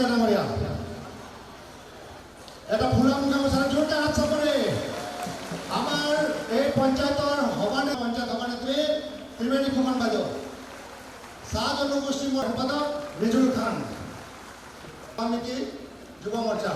ডাঙৰীয়া এটা ফুলা মুখা মচাৰ জোৰদাৰ হাত চাপৰে আমাৰ এই পঞ্চায়তৰ সভানেত্ৰী ত্ৰিবেণী ফুকন বাইদেউ চাহ জনগোষ্ঠী সম্পাদক ৰিজুল খান সমিতি যুৱ মৰ্চা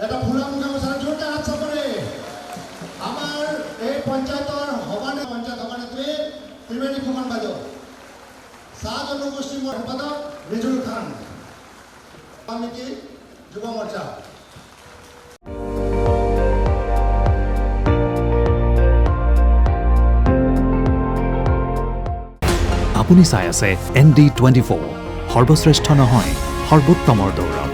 এটা ফুলা মুখা মচাৰ জোৰদাৰ হাত চাপৰে আমাৰ এই পঞ্চায়তৰ সভানেত্ৰী ত্ৰিবেণী ফুকন বাইদেউ চাহ জনগোষ্ঠী সম্পাদক ৰিজুল খান সমিতি যুৱ মৰ্চা আপুনি চাই আছে ND24 সৰ্বশ্ৰেষ্ঠ নহয় সৰ্বোত্তমৰ দৌৰ